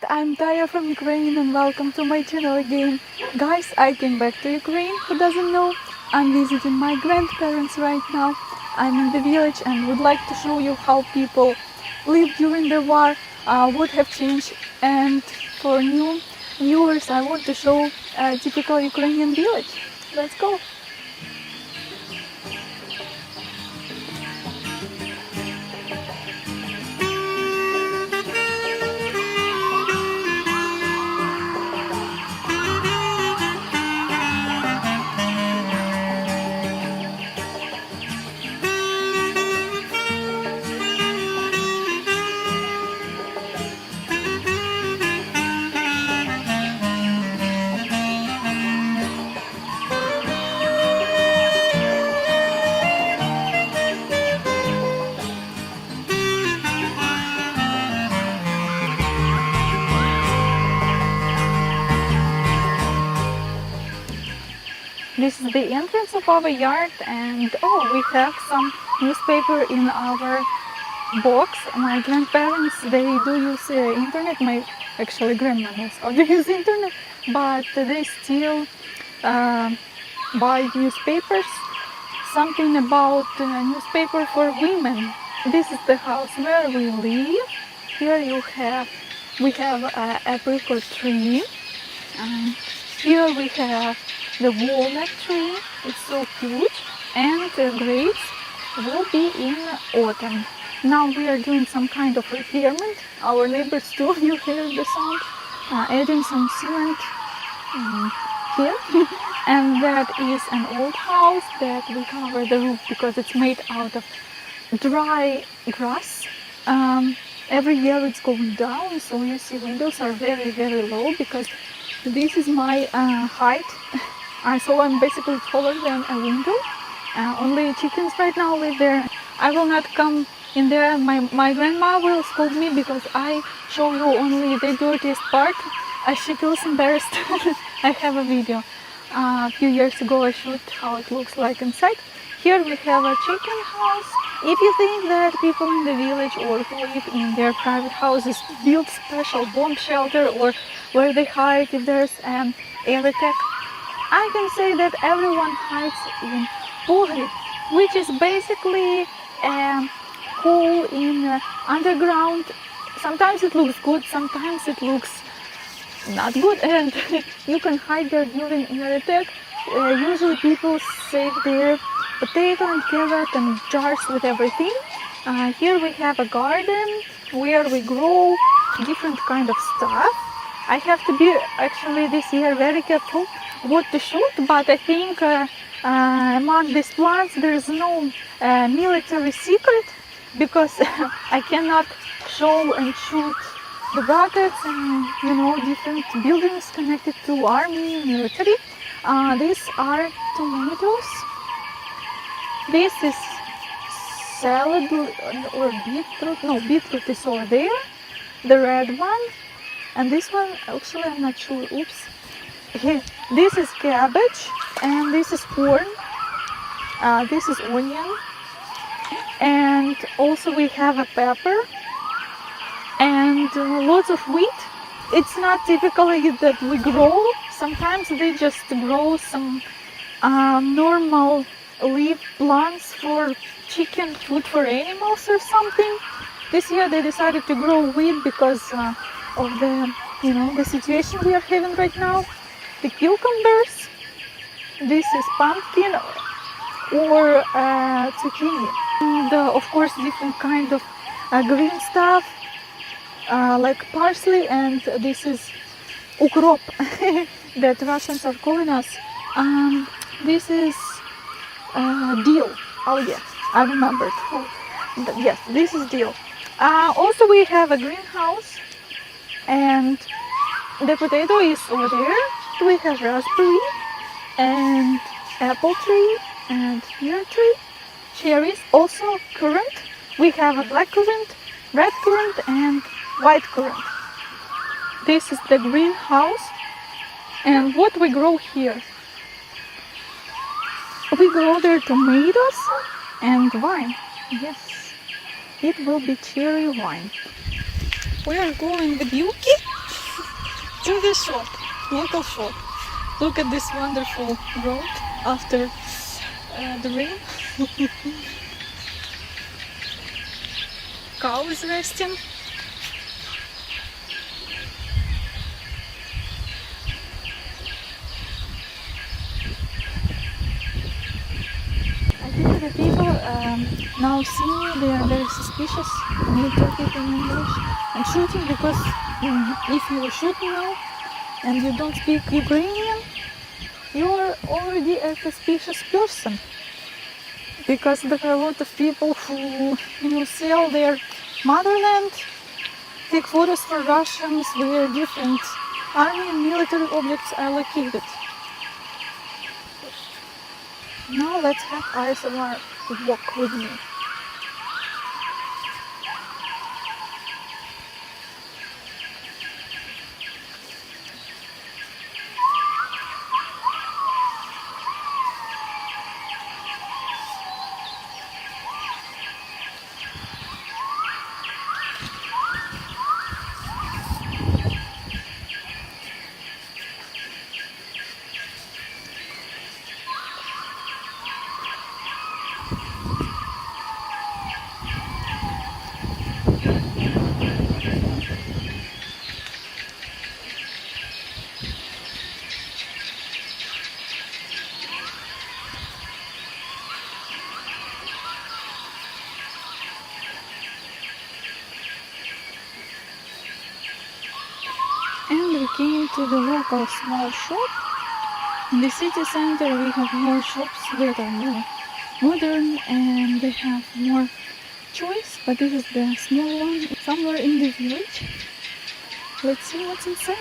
I'm Taya from Ukraine and welcome to my channel again. Guys, I came back to Ukraine. Who doesn't know? I'm visiting my grandparents right now. I'm in the village and would like to show you how people lived during the war, what have changed. And for new viewers, I want to show a typical Ukrainian village. Let's go! This is the entrance of our yard, and we have some newspaper in our box. My grandparents, they do use internet. My actually grandma knows how to use internet, but they still buy newspapers. Something about newspaper for women. This is the house where we live. Here we have an apricot tree, and here we have the walnut tree. It's so huge, and the grapes will be in autumn. Now we are doing some kind of repairment. Our neighbors too, you hear the sound, adding some cement here. And that is an old house that we cover the roof because it's made out of dry grass. Every year it's going down, so you see windows are very, very low because this is my height. So I'm basically taller than a window. Only chickens right now live there. I will not come in there. My grandma will scold me because I show you only the dirtiest part. She feels embarrassed. I have a video. A few years ago I showed how it looks like inside. Here we have a chicken house. If you think that people in the village or who live in their private houses build special bomb shelter or where they hide if there's an air attack, I can say that everyone hides in pogryb, which is basically a hole in underground. Sometimes it looks good, sometimes it looks not good, and you can hide there during air attack. Usually people save their potato and carrot and jars with everything. Here we have a garden where we grow different kind of stuff. I have to be actually this year very careful what to shoot, but I think among these plants there is no military secret because I cannot show and shoot the rockets and different buildings connected to army, military. These are tomatoes. This is salad or beetroot. No, beetroot is over there, the red one. And this one, actually I'm not sure, oops. Here, this is cabbage, and this is corn, this is onion, and also we have a pepper, and lots of wheat. It's not typically that we grow, sometimes they just grow some normal leaf plants for chicken, food for animals or something. This year they decided to grow wheat because of the situation we are having right now. The cucumbers, this is pumpkin or zucchini, and of course different kind of green stuff like parsley, and this is ukrop that Russians are calling us. This is dill. Oh yeah, I remembered. Yes, this is dill. Also we have a greenhouse, and the potato is over there. We have raspberry and apple tree and pear tree, cherries, also currant. We have a black currant, red currant and white currant. This is the greenhouse. And what we grow here? We grow there tomatoes and wine. Yes, it will be cherry wine. We are going with Yuki to the shop, local shop. Look at this wonderful road after the rain. Cow is resting. I think the people now see me, they are very suspicious, me talking in English and shooting, because if you shoot now and you don't speak Ukrainian, you are already a suspicious person. Because there are a lot of people who sell their motherland, take photos for Russians where different army and military objects are located. Now let's have ASMR walk with me. And we came to the local small shop. In the city center we have more shops that are more modern and they have more choice, but this is the small one somewhere in the village. Let's see what's inside.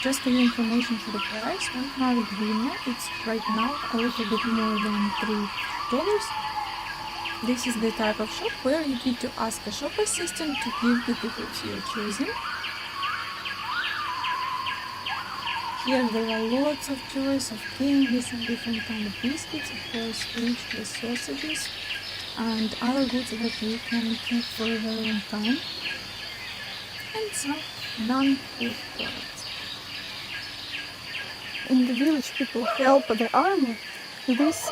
Just for your information for the price, 100 hryvnia, it's right now a little bit more than $3. This is the type of shop where you need to ask a shop assistant to give you the goods you're choosing. Here there are lots of choice of candies and different kind of biscuits, of course rich with sausages and other goods that you can keep for a very long time, and some non-food products. In the village people help the army. This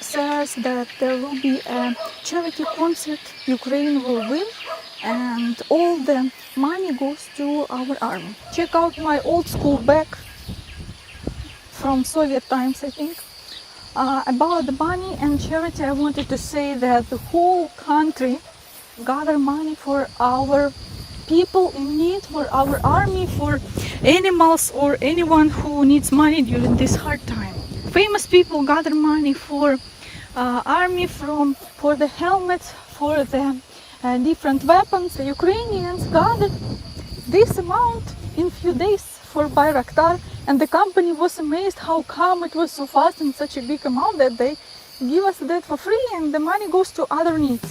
says that there will be a charity concert, Ukraine will win, and all the money goes to our army. Check out my old school bag from Soviet times, I think. About the money and charity, I wanted to say that the whole country gather money for our people in need, for our army, for animals or anyone who needs money during this hard time. Famous people gather money for army, for the helmets, for the different weapons. The Ukrainians gathered this amount in few days for Bayraktar, and the company was amazed how come it was so fast and such a big amount that they give us that for free and the money goes to other needs.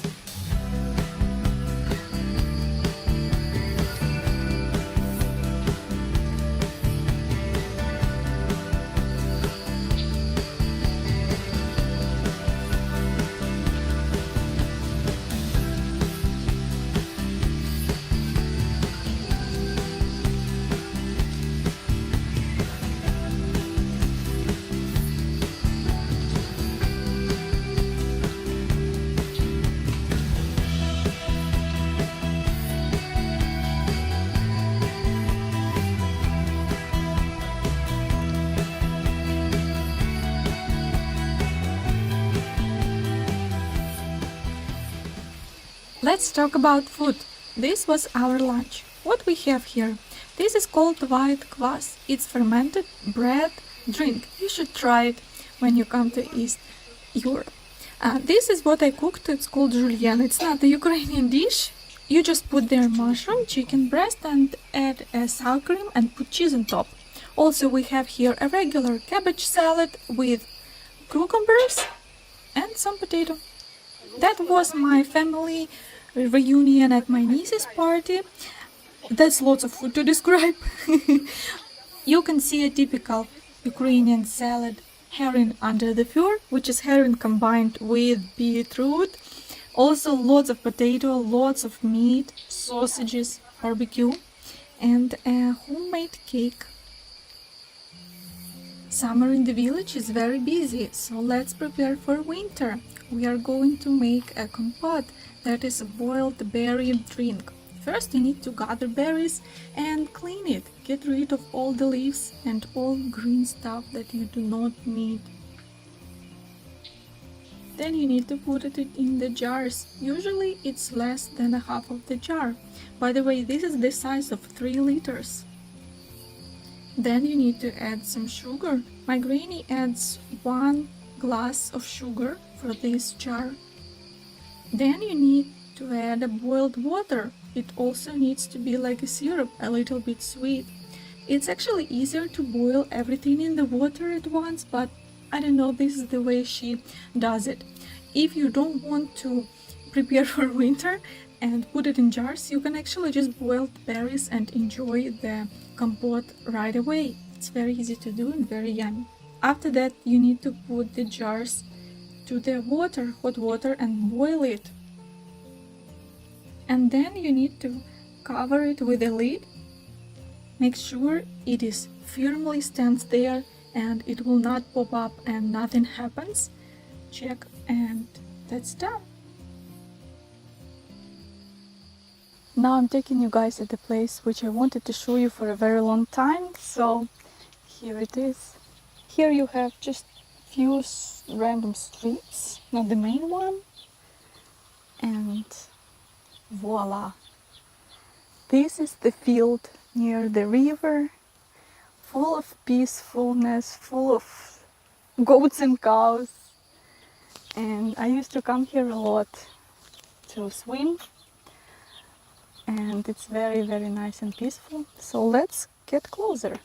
Let's talk about food. This was our lunch. What we have here? This is called white kvass. It's fermented bread drink. You should try it when you come to East Europe. This is what I cooked. It's called julienne. It's not a Ukrainian dish. You just put there mushroom, chicken breast and add a sour cream and put cheese on top. Also we have here a regular cabbage salad with cucumbers and some potato. That was my family reunion at my niece's party. That's lots of food to describe. You can see a typical Ukrainian salad, herring under the fur, which is herring combined with beetroot. Also lots of potato, lots of meat, sausages, barbecue. and a homemade cake. Summer in the village is very busy, so let's prepare for winter. We are going to make a compote, that is a boiled berry drink. First you need to gather berries and clean it. Get rid of all the leaves and all green stuff that you do not need. Then you need to put it in the jars. Usually it's less than a half of the jar. By the way, this is the size of 3 liters. Then you need to add some sugar. My granny adds 1 glass of sugar for this jar. Then you need to add a boiled water. It also needs to be like a syrup, a little bit sweet. It's actually easier to boil everything in the water at once, but I don't know, this is the way she does it. If you don't want to prepare for winter and put it in jars, you can actually just boil the berries and enjoy the compote right away. It's very easy to do and very yummy. After that, you need to put the jars to the water, hot water, and boil it. And then you need to cover it with a lid. Make sure it is firmly stands there and it will not pop up and nothing happens. Check, and that's done. Now I'm taking you guys at the place which I wanted to show you for a very long time, so here it is. Here you have just few random streets, not the main one, and voila! This is the field near the river, full of peacefulness, full of goats and cows. And I used to come here a lot to swim, and it's very, very nice and peaceful. So let's get closer.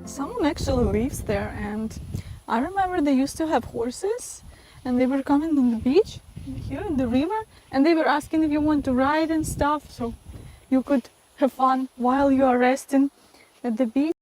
Someone actually lives there, and I remember they used to have horses and they were coming on the beach here in the river, and they were asking if you want to ride and stuff, so you could have fun while you are resting at the beach.